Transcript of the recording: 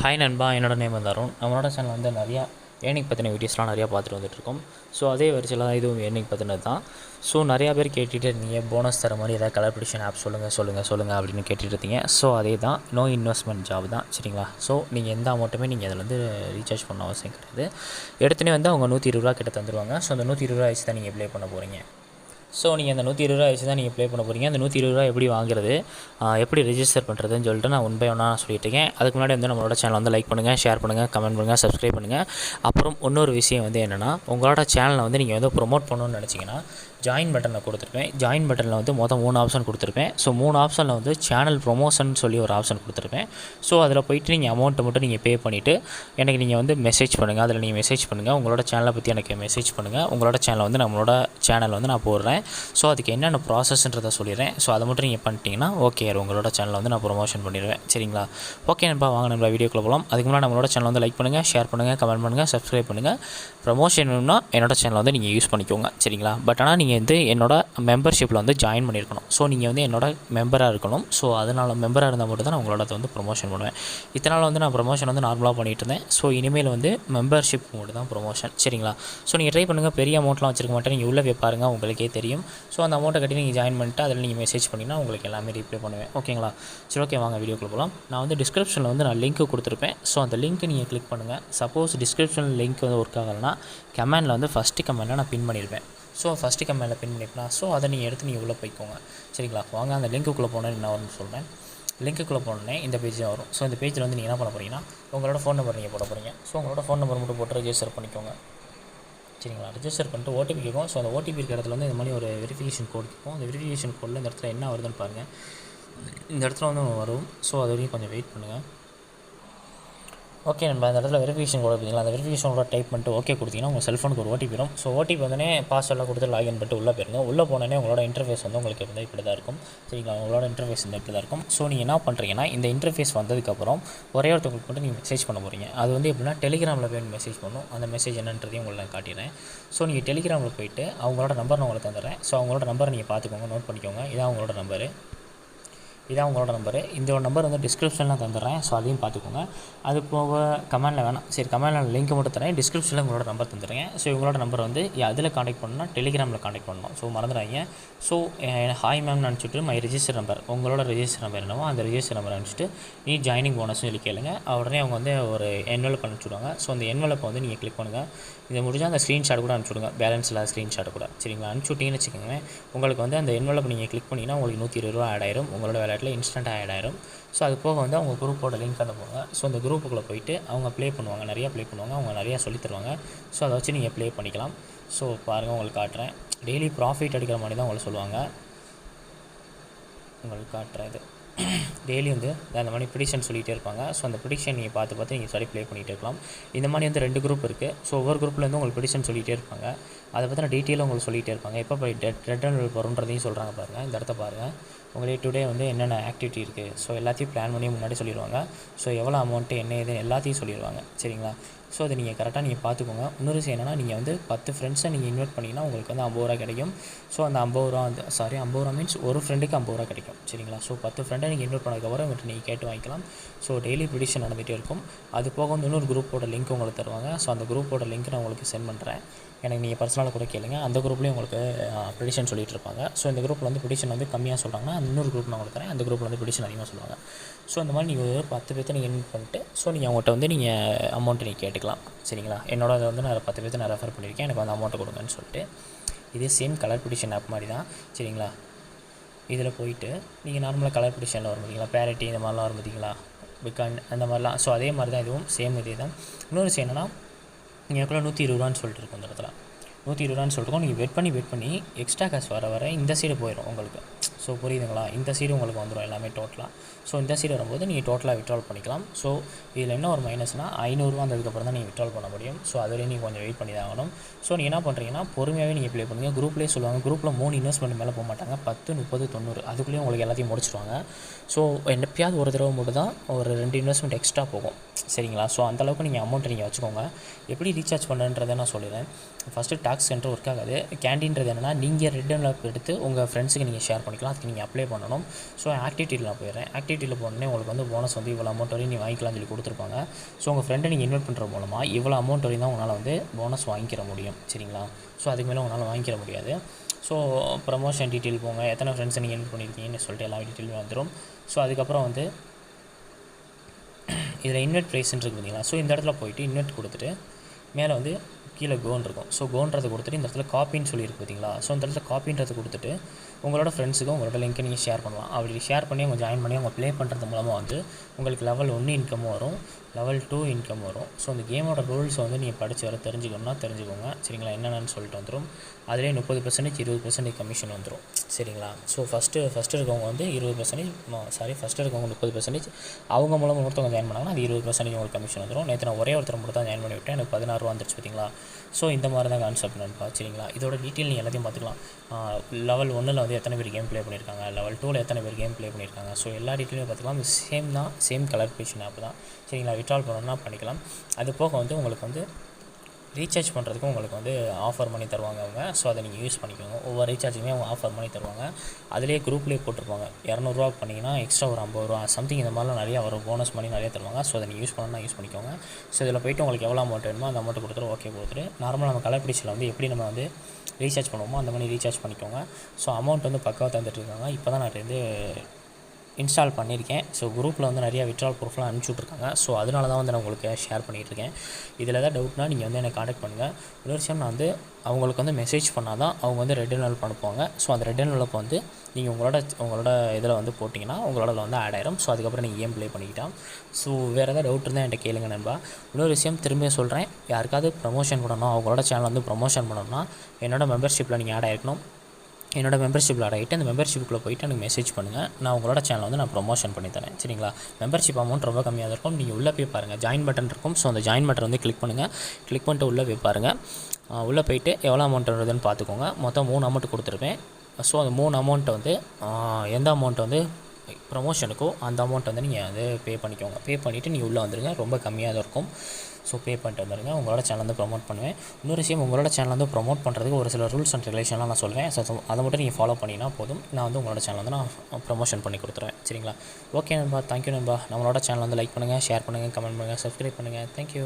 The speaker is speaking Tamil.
ஹாய் நண்பா, என்னோட நேம் வந்து அருண். நம்மளோட சேனல் வந்து நிறையா ஏர்னிங் பற்றின வீடியோஸ்லாம் நிறையா பார்த்துட்டு வந்துட்டுருக்கோம். ஸோ அதே வரிசையில் தான் இதுவும் ஏர்னிங் பற்றினது தான். ஸோ நிறையா பேர் கேட்டுகிட்டே இருந்தீங்க, போனஸ் தர மாதிரி ஏதாவது கலர் ப்ரிடிக்ஷன் ஆப் சொல்லுங்கள் அப்படின்னு கேட்டுட்டு இருந்தீங்க. ஸோ அதே தான், நோ இன்வெஸ்ட்மெண்ட் ஜாப் தான், சரிங்களா? ஸோ நீங்கள் எந்த அமௌண்ட்டுமே நீங்கள் அதில் வந்து ரீசார்ஜ் பண்ண அவசியம் கிடையாது. எடுத்துனே வந்து அவங்க 120 ரூபா கிட்ட தந்துடுவாங்க. ஸோ அந்த 120 ரூபா வச்சு தான் நீங்கள் ப்ளே பண்ண போகிறீங்க. ஸோ நீங்கள் அந்த 120 ரூபா வச்சு தான் நீங்கள் ப்ளே பண்ண போகிறீங்க. அந்த 120 ரூபா எப்படி வாங்குறது, எப்படி ரெஜிஸ்டர் பண்ணுறதுன்னு சொல்லிட்டு நான் ஒன் பை ஒன்னாக சொல்லிட்டு இருக்கேன். அதுக்கு முன்னாடி வந்து நம்மளோட சேனல் வந்து லைக் பண்ணுங்கள், ஷேர் பண்ணுங்கள், கமெண்ட் பண்ணுங்கள், சப்ஸ்கிரைப் பண்ணுங்கள். அப்புறம் இன்னொரு விஷயம் வந்து என்னென்னா, உங்களோட சேனலை வந்து நீங்கள் வந்து ப்ரொமோட் பண்ணணும்னு நினச்சிங்கன்னா ஜாயின் பட்டனில் கொடுத்துருப்பேன். ஜாயின் பட்டனில் வந்து மொத்தம் 3 ஆப்ஷன் கொடுத்துருப்பேன். ஸோ 3 ஆப்ஷனில் வந்து சேனல் ப்ரொமோஷன் சொல்லி ஒரு ஆப்ஷன் கொடுத்துருப்பேன். ஸோ அதில் போய்ட்டு நீங்கள் அமௌண்ட்டை மட்டும் நீங்கள் பே பண்ணிவிட்டு எனக்கு நீங்கள் வந்து மெசேஜ் பண்ணுங்கள். அதில் நீங்கள் மெசேஜ் பண்ணுங்கள், உங்களோட சேனலை பற்றி எனக்கு மெசேஜ் பண்ணுங்கள். உங்களோட சேனலை வந்து நம்மளோட சேனல் வந்து நான் போடுறேன். ஸோ அதுக்கு என்னென்ன ப்ராசஸ்ன்றதை சொல்லிடுறேன். ஸோ அதை மட்டும் நீங்கள் பண்ணிட்டீங்கன்னா ஓகே, உங்களோட சேனலை வந்து நான் ப்ரொமோஷன் பண்ணிடுவேன், சரிங்களா? ஓகே நண்பா, வாங்க நண்பா வீடியோக்குள்ள போகலாம். அதுக்கு முன்னாடி நம்மளோட சேனல் வந்து லைக் பண்ணுங்கள், ஷேர் பண்ணுங்கள், கமெண்ட் பண்ணுங்கள், சப்ஸ்கிரைப் பண்ணுங்கள். ப்ரொமோஷன் வேணும்னா என்னோட சேனலை வந்து நீங்கள் யூஸ் பண்ணிக்கோங்க, சரிங்களா? பட் ஆனால் நீங்கள் வந்து என்னோட மெம்பர்ஷிப்பில் வந்து ஜாயின் பண்ணியிருக்கணும். ஸோ நீங்கள் வந்து என்னோட மெம்பராக இருக்கணும். ஸோ அதனால் மெம்பராக இருந்தால் மட்டும் தான் நான் உங்களோட வந்து ப்ரொமோஷன் பண்ணுவேன். இத்தனால் வந்து நான் ப்ரொமோஷன் வந்து நார்மலாக பண்ணிகிட்டு இருந்தேன். ஸோ இனிமேல் வந்து மெம்பர்ஷிப் மட்டும் தான் ப்ரொமோஷன், சரிங்களா? ஸோ நீங்கள் ட்ரை பண்ணுங்கள். பெரிய அமௌண்ட்லாம் வச்சிருக்க மாட்டேன், நீங்கள் உள்ளே போய் பாருங்கள், உங்களுக்கே தெரியும். ஸோ அந்த அமௌண்ட்டை கட்டி நீங்கள் ஜாயின் பண்ணிட்டு அதில் நீங்கள் மெசேஜ் பண்ணிங்கன்னா உங்களுக்கு எல்லாமே ரீப்ளை பண்ணுவேன், ஓகேங்களா? சரி, ஓகே, வாங்க வீடியோக்குள்ள போகலாம். நான் வந்து டிஸ்கிரிப்ஷனில் வந்து நான் லிங்க் கொடுத்துருப்பேன். ஸோ அந்த லிங்க்கை நீங்கள் கிளிக் பண்ணுங்கள். சப்போஸ் டிஸ்கிரிப்ஷனில் லிங்க் வந்து ஒர்க் ஆகலைன்னா கமெண்டில் வந்து ஃபஸ்ட்டு கமெண்டில் நான் பின் பண்ணியிருப்பேன். ஸோ ஃபஸ்ட்டு கமெண்டில் பின் பண்ணிக்கலாம். ஸோ அதை நீங்கள் எடுத்து நீங்கள் உள்ளே போய்க்கோங்க, சரிங்களா? வாங்க அந்த லிங்க்குள்ளே போனேன்னு என்ன வரும்னு சொல்கிறேன். லிங்க்குள்ளே போனோடனே இந்த பேஜ் தான் வரும். ஸோ இந்த பேஜில் வந்து நீங்கள் என்ன பண்ண போகிறீங்கன்னா உங்களோட ஃபோன் நம்பர் நீங்கள் போட போகிறீங்க. ஸோ உங்களோட ஃபோன் நம்பர் மட்டும் போட்டு ரெஜிஸ்டர் பண்ணிக்கோங்க, சரிங்களா? ரெஜிஸ்டர் பண்ணிட்டு ஓடிபி கேட்கும். ஸோ அந்த ஓடிபி இருக்கிற இடத்துல வந்து இந்த மாதிரி ஒரு வெரிஃபிகேஷன் கோட் இருக்கும். அந்த வெரிஃபிகேஷன் கோடில் இந்த இடத்துல என்ன வருதுன்னு பாருங்கள். இந்த இடத்துல வந்து வரும். ஸோ அது வரைக்கும் கொஞ்சம் வெயிட் பண்ணுங்கள். ஓகே நண்பா, இந்த இடத்துல வெரிஃபிகேஷன் கோட் பார்த்தீங்களா? அந்த வெரிஃபிகேஷன் கோட் டைப் பண்ணிட்டு ஓகே கொடுத்தீங்கன்னா உங்கள் செல்ஃபோனுக்கு ஒரு ஓடிபி வரும். ஸோ ஓடிபி வந்தோடனே பாஸ்வேர்டெலாம் கொடுத்து லாகின் பண்ணிட்டு உள்ளே போயிருங்க. உள்ளே போனோடனே உங்களோட இன்டர்ஃபேஸ் வந்து உங்களுக்கு வந்து இப்படி தான் இருக்கும், சரிங்களா? உங்களோட இன்டர்ஃபேஸ் வந்து இப்படி தான் இருக்கும். ஸோ நீங்கள் என்ன பண்ணுறீங்கன்னா இந்த இன்டர்ஃபேஸ் வந்ததுக்கப்புறம் ஒரே ஒருத்தவங்களுக்கு மட்டும் நீங்கள் மெசேஜ் பண்ண போகிறீங்க. அது வந்து எப்படின்னா டெலிகிராமில் போய் மெசேஜ் பண்ணணும். அந்த மெசேஜ் என்னன்றதையும் உங்களுக்கு நான் காட்டிடுறேன். ஸோ நீங்கள் டெலிகிராமில் போய்ட்டு அவங்களோட நம்பர் நான் உங்களுக்கு தந்துடுறேன். ஸோ அவங்களோட நம்பரை நீங்கள் பார்த்துக்கோங்க, நோட் பண்ணிக்கோங்க. இதான் அவங்களோட நம்பரு, இதான் உங்களோட நம்பரு. இந்த நம்பர் வந்து டிஸ்கிரிப்ஷனில் தந்துடுறேன். ஸோ அதையும் பார்த்துக்கோங்க. அது போக கமெண்டில் வேணாம், சரி, கமெண்டில் லிங்க் மட்டும் தரேன். டிஸ்கிரிப்ஷனில் உங்களோட நம்பர் தந்துடுறேன். ஸோ இவங்களோட நம்பர் வந்து அதில் காண்டாக்ட் பண்ணணும்னா டெலிகிராமில் காண்டாக்ட் பண்ணணும். ஸோ மறந்துடாங்க. ஸோ ஹாய் மேம்னு அனுப்பிச்சிட்டு மை ரெஜிஸ்டர் நம்பர், உங்களோட ரெஜிஸ்டர் நம்பர் என்னவோ அந்த ரெஜிஸ்டர் நம்பர் அனுப்பிச்சிட்டு நீ ஜாயினிங் போனஸ்னு சொல்லி கேளுங்க. உடனே அவங்க வந்து ஒரு என்வலப் அனுப்பிச்சுடுவாங்க. ஸோ அந்த என்வலப்பை வந்து நீங்கள் கிளிக் பண்ணுங்கள். இதை முடிஞ்சால் அந்த ஸ்க்ரீன்ஷாட் கூட அனுப்பிச்சுடுங்க, பேலன்ஸ் இல்லாத ஸ்க்ரீன்ஷாட் கூட, சரிங்களா? அனுப்பிச்சுட்டிங்கன்னு வச்சுக்கோங்க. உங்களுக்கு வந்து அந்த என்வலப் நீங்கள் கிளிக் பண்ணிங்கன்னா உங்களுக்கு 120 ரூபா ஆட் ஆயிரும். உங்களோட வேலெட்டில் இன்ஸ்டன்ட்டாக ஆட் ஆயிரும். ஸோ அது போக வந்து அவங்க குரூப்போட லிங்க் அனுப்புவாங்க. ஸோ அந்த குரூப்புக்குள்ளே போயிட்டு அவங்க ப்ளே பண்ணுவாங்க, நிறையா ப்ளே பண்ணுவாங்க, அவங்க நிறையா சொல்லித் தருவாங்க. ஸோ அதை வச்சு நீங்கள் ப்ளே பண்ணிக்கலாம். ஸோ பாருங்கள், உங்களுக்கு காட்டுறேன். டெய்லி ப்ராஃபிட் எடுக்கிற மாதிரி தான் உங்களுக்கு சொல்லுவாங்க. உங்களுக்கு காட்டுறேன். இது டெய்லி வந்து அந்த மாதிரி ப்ரிடிக்ஷன் சொல்லிகிட்டே இருப்பாங்க. ஸோ அந்த ப்ரிடிக்ஷன் நீங்கள் பார்த்து நீங்கள் சரி ப்ளே பண்ணிகிட்டே இருக்கலாம். இந்த மாதிரி வந்து 2 குரூப் இருக்குது. ஸோ ஒவ்வொரு குரூப்லேருந்து உங்களுக்கு ப்ரிடிக்ஷன் சொல்லிகிட்டே இருப்பாங்க. அதை பற்றின டீட்டெயிலும் உங்களுக்கு சொல்லிகிட்டே இருப்பாங்க. எப்போ போய் ரெட் அண்ட் வரும்ன்றதையும் சொல்கிறாங்க பாருங்கள். இந்த இடத்த பாருங்கள். உங்களே டுடே வந்து என்னென்ன ஆக்டிவிட்டி இருக்குது, ஸோ எல்லாத்தையும் பிளான் பண்ணி முன்னாடி சொல்லிடுவாங்க. ஸோ எவ்வளோ அமௌண்ட்டு என்ன இது எல்லாத்தையும் சொல்லிடுவாங்க, சரிங்களா? ஸோ அதை நீங்கள் கரெக்டாக நீங்கள் பார்த்துக்கோங்க. இன்னொரு விஷயம் என்னென்னா, நீங்கள் வந்து 10 ஃப்ரெண்ட்ஸை நீங்கள் இன்வைட் பண்ணிங்கன்னா உங்களுக்கு வந்து 50 ரூபா கிடைக்கும். ஸோ அந்த 50 ரூபா வந்து 50 ரூபா மீன்ஸ் ஒரு ஃப்ரெண்டுக்கு 50 ரூபா கிடைக்கும், சரிங்களா? ஸோ 10 ஃப்ரெண்டை நீங்கள் இன்வைட் பண்ணதுக்கப்புறம் இவங்கள்ட்ட நீங்கள் கேட்டு வாங்கிக்கலாம். ஸோ டெய்லி ப்ரிடிக்ஷன் நடந்துகிட்டே இருக்கும். அது போக வந்து இன்னொரு குரூப்போட லிங்க் உங்களுக்கு தருவாங்க. ஸோ அந்த குரூப்போட லிங்க் நான் உங்களுக்கு சென்ட் பண்ணுறேன். எனக்கு நீங்கள் பர்சனலாக கூட கேளுங்க. அந்த குரூப்லேயும் உங்களுக்கு ப்ரிடிக்ஷன் சொல்லிட்டு இருப்பாங்க. ஸோ இந்த குரூப்பில் வந்து ப்ரிடிக்ஷன் வந்து கம்மியாக சொல்கிறாங்கன்னா இன்னொரு குரூப் நான் உங்களுக்கு தரேன். அந்த குரூப்பில் வந்து ப்ரிடிக்ஷன் அதிகமாக சொல்லுவாங்க. ஸோ இந்த மாதிரி நீங்கள் ஒரு 10 பேர்த்தை நீங்கள் இன்வைட் பண்ணிட்டு ஸோ நீங்கள் அவங்கள்ட்ட வந்து நீங்கள் அமௌண்ட்டு நீங்கள் கேட்டுக்கலாம், சரிங்களா? என்னோட அதை வந்து நான் 10 பேர்த்தை நான் ரெஃபர் பண்ணியிருக்கேன், எனக்கு வந்து அமௌண்ட்டு கொடுங்கன்னு சொல்லிட்டு. இதே சேம் கலர் ப்ரிடிக்ஷன் ஆப் மாதிரி தான், சரிங்களா? இதில் போயிட்டு நீங்கள் நார்மலாக கலர் ப்ரிடிக்ஷனில் வரும் பார்த்தீங்களா, பேரிட்டி இந்த மாதிரிலாம் வரும் பார்த்தீங்களா, பிகான் அந்த மாதிரிலாம். ஸோ அதே மாதிரி தான் இதுவும் சேம் இதே தான். இன்னொரு விஷயம் என்னென்னா, நீங்கள் எவ்வளோ 120 ரூபான்னு சொல்லிட்டு இருக்கும் இந்த இடத்துல 120 ரூபான்னு சொல்லிட்டு நீங்கள் வெயிட் பண்ணி எக்ஸ்ட்ரா காசு வர இந்த சைடு போயிடும் உங்களுக்கு. ஸோ புரியுதுங்களா? இந்த சைடு உங்களுக்கு வந்துடும் எல்லாமே டோட்டலாக. ஸோ இந்த சைடு வரும்போது நீங்கள் டோட்டலாக விட்ரால் பண்ணிக்கலாம். ஸோ இதில் என்ன ஒரு மைனஸ்னால் 500 ரூபா வந்ததுக்கப்புறம் தான் நீங்கள் விட்ரால் பண்ண முடியும். ஸோ அதுவரையும் நீங்கள் கொஞ்சம் வெயிட் பண்ணி தான் ஆகணும். ஸோ நீங்கள் என்ன பண்ணுறீங்கன்னா பொறுமையாகவே நீங்கள் ப்ளே பண்ணுங்கள். குரூப்லேயே சொல்லுவாங்க, குரூப்பில் 3 இன்வெஸ்ட்மெண்ட் மேலே போக மாட்டாங்க, 10, 30, 90 அதுக்குள்ளேயே உங்களுக்கு எல்லாத்தையும் முடிச்சிடுவாங்க. ஸோ எப்பயாவது ஒரு தடவை மட்டும் தான் ஒரு 2 இன்வெஸ்ட்மெண்ட் எக்ஸ்ட்ரா போகும், சரிங்களா? ஸோ அந்தளவுக்கு நீங்கள் அமௌண்ட்டை நீங்கள் வச்சுக்கோங்க. எப்படி ரீசார்ஜ் பண்ணுறன்றதை நான் சொல்லிடுறேன். ஃபஸ்ட்டு டாக் சென்டர் ஒர்க் ஆகாது. கேண்டீன்றது என்னென்னா நீங்கள் ரெட் என்வலப் எடுத்து உங்கள் ஃப்ரெண்ட்ஸுக்கு நீங்கள் ஷேர் பண்ணிக்கலாம். அதுக்கு நீங்கள் அப்ளை பண்ணணும். ஸோ ஆக்டிவிட்டியில் நான் போயிடுறேன். ஆக்டிவிட்டியில் போனோடனே உங்களுக்கு வந்து போனஸ் வந்து இவ்வளோ அமௌண்ட் வரையும் நீ வாங்கிக்கலாம்னு சொல்லி கொடுத்துருப்பாங்க. ஸோ உங்கள் ஃப்ரெண்டை நீங்கள் இன்வைட் பண்ணுற மூலமாக இவ்வளோ அமௌண்ட் வரையும் தான் உங்களால் வந்து போனஸ் வாங்கிக்கிற முடியும். சரிங்களா? ஸோ அதுக்கு மேலே உங்களால் வாங்கிக்கிற முடியாது. ஸோ ப்ரமோஷன் டீட்டெயில் போங்க, எத்தனை ஃப்ரெண்ட்ஸை நீங்கள் இன்வைட் பண்ணியிருக்கீங்கன்னு சொல்லிட்டு எல்லா டீட்டெயிலுமே வந்துடும். ஸோ அதுக்கப்புறம் வந்து இதில் இன்வெர்ட் ப்ரைஸ்ன்னு இருக்குது பார்த்தீங்களா? ஸோ இந்த இடத்துல போய்ட்டு இன்வெர்ட் கொடுத்துட்டு மேலே வந்து கீழே கோன் இருக்கும். ஸோ கோன்றதை கொடுத்துட்டு இந்த இடத்துல காப்பின்னு சொல்லியிருக்கு பார்த்தீங்களா? ஸோ இந்த இடத்துல காப்பின்றதை கொடுத்துட்டு உங்களோட ஃப்ரெண்ட்ஸுக்கும் உங்களோட லிங்க்கை நீங்கள் ஷேர் பண்ணலாம். அப்படி ஷேர் பண்ணி அவங்க ஜாயின் பண்ணி அவங்க ப்ளே பண்ணுறது மூலமாக வந்து உங்களுக்கு லெவல் 1 இன்கமும் வரும், லெவல் 2 இன்கம் வரும். ஸோ அந்த கேமோட ரூல்ஸை வந்து நீங்கள் படித்து வர தெரிஞ்சுக்கணும்னா தெரிஞ்சுக்கோங்க. சரிங்களா? என்னென்னு சொல்லிட்டு வந்துடும். அதிலே 30% 20% கமிஷன் வந்துடும். சரிங்களா? ஸோ ஃபஸ்ட்டு இருக்கவங்க வந்து 20%, ஃபஸ்ட்டு இருக்கவங்க 30%, அவங்க மூலமாக ஒருத்தவங்க ஜாயின் பண்ணாங்கன்னா அது 20% உங்களுக்கு கமிஷன் வந்துடும். நேற்று நான் ஒரே ஒருத்தர் மட்டும் தான் ஜாயின் பண்ணி விட்டேன், எனக்கு 16 ரூபா வந்துருச்சு பார்த்தீங்களா? ஸோ இந்த மாதிரி தான் கான்செப்ட் நண்பா. சரிங்களா? இதோட டீட்டெயில் நீங்கள் எல்லாத்தையும் பார்த்துக்கலாம். லெவல் 1ல் வந்து எத்தனை பேர் கேம் ப்ளே பண்ணியிருக்காங்க, லெவல் 2ல் எத்தனை பேர் கேம் ப்ளே பண்ணியிருக்காங்க. ஸோ எல்லா டீட்டெயிலும் பார்த்துக்கலாம். சேம் தான், சேம் கலர்ஃபிகேஷன் ஆப் தான். சரிங்களா? விட்ரால் பண்ணணும்னா பண்ணிக்கலாம். அது போக வந்து உங்களுக்கு வந்து ரீசார்ஜ் பண்ணுறதுக்கும் உங்களுக்கு வந்து ஆஃபர் பண்ணி தருவாங்க அவங்க. ஸோ அதை நீங்கள் யூஸ் பண்ணிக்கோங்க. ஒவ்வொரு ரீசார்ஜுமே அவங்க ஆஃபர் பண்ணி தருவாங்க. அதிலே குரூப்லேயே போட்டிருப்பாங்க. 200 பண்ணிங்கன்னா எக்ஸ்ட்ரா ஒரு 50 ரூபா சம்திங் இந்த மாதிரிலாம் நிறையா வரும். போனஸ் பண்ணி நிறையா தருவாங்க. ஸோ அதை நீங்கள் யூஸ் பண்ணணும்னா யூஸ் பண்ணிக்கோங்க. ஸோ இதில் போய்ட்டு உங்களுக்கு எவ்வளோ அமௌண்ட் வேணுமோ அந்த அமௌண்ட் கொடுத்துட்டு ஓகே கொடுத்துட்டு நார்மலாக நம்ம கலர்பிடிச்சில் வந்து எப்படி நம்ம வந்து ரீசார்ஜ் பண்ணுவோமோ அந்த மாதிரி ரீசார்ஜ் பண்ணிக்கோங்க. ஸோ அமௌண்ட் வந்து பக்காவாக தந்துட்டுருக்காங்க. இப்போ தான் நான் வந்து இன்ஸ்டால் பண்ணியிருக்கேன். ஸோ குரூப்பில் வந்து நிறையா விட்ரால் ப்ரூஃப்லாம் அனுப்பிச்சுட்ருக்காங்க. ஸோ அதனால தான் வந்து நான் உங்களுக்கு ஷேர் பண்ணிகிட்ருக்கேன். இதில் ஏதாவது டவுட்னா நீங்கள் வந்து எனக்கு காண்டாக்ட் பண்ணுங்கள். இன்னொரு விஷயம், நான் வந்து அவங்களுக்கு வந்து மெசேஜ் பண்ணால் தான் அவங்க வந்து ரெட் என்வலப் அனுப்புவாங்க. ஸோ அந்த ரெட் என்வலப் வந்து நீங்கள் உங்களோட இதில் வந்து போட்டிங்கன்னா உங்களோட வந்து ஆட் ஆயிரும். ஸோ அதுக்கப்புறம் நீங்கள் கேம் ப்ளே பண்ணிக்கிட்டால். ஸோ வேறு ஏதாவது டவுட் இருந்தால் என்கிட்ட கேளுங்க நண்பா. இன்னொரு விஷயம் திரும்ப சொல்கிறேன், யாருக்காவது ப்ரமோஷன் பண்ணணும், அவங்களோட சேனல் வந்து ப்ரமோஷன் பண்ணணும்னா என்னோட மெம்பர்ஷிப்பில் நீங்கள் ஆட் ஆகிருக்கணும். என்னோட மெம்பர்ஷிப்பில் ஆட் ஆகிட்டு அந்த மெம்பர்ஷிப்புக்குள்ளே போய்ட்டு எனக்கு மெசேஜ் பண்ணுங்கள். நான் உங்களோட சேனல் வந்து நான் ப்ரமோஷன் பண்ணி தரேன். சரிங்களா? மெம்பர்ஷிப் அமௌண்ட் ரொம்ப கம்மியாக தான் இருக்கும். நீங்கள் உள்ளே போய் பாருங்கள், ஜாயின் பட்டன் இருக்கும். ஸோ அந்த ஜாயின் பட்டன் வந்து கிளிக் பண்ணுங்கள். கிளிக் பண்ணிட்டு உள்ளே போய் பாருங்கள். உள்ளே போயிட்டு எவ்வளோ அமௌண்ட் வருதுன்னு பார்த்துக்கோங்க. மொத்தம் 3 அமௌண்ட் கொடுத்துருப்பேன். ஸோ அந்த 3 அமௌண்ட்டை வந்து எந்த அமௌண்ட்டை வந்து ப்ரமோஷனுக்கோ அந்த அமௌண்ட் வந்து நீங்கள் வந்து பே பண்ணிக்கோங்க. பே பண்ணிவிட்டு நீங்கள் உள்ளே வந்துடுங்க. ரொம்ப கம்மியாக தான் இருக்கும். ஸோ பே பண்ணிட்டு வந்துடுங்க. உங்களோட சேனல் வந்து ப்ரமோட் பண்ணுவேன். இன்னொரு விஷயம், உங்களோட சேனல் வந்து ப்ரமோட் பண்ணுறதுக்கு ஒரு சில ரூல்ஸ் அண்ட் ரெகுலேஷன்லாம் நான் சொல்வேன். ஸோ அதை மட்டும் நீங்கள் ஃபாலோ பண்ணிங்கன்னா போதும். நான் வந்து உங்களோட சேனல் வந்து நான் ப்ரமோஷன் பண்ணி கொடுத்துருவேன். சரிங்களா? ஓகே நண்பா, தேங்க்யூ நண்பா. நம்மளோட சேனல் வந்து லைக் பண்ணுங்கள், ஷேர் பண்ணுங்கள், கமெண்ட் பண்ணுங்கள், சப்ஸ்கிரைப் பண்ணுங்கள். தேங்க்யூ.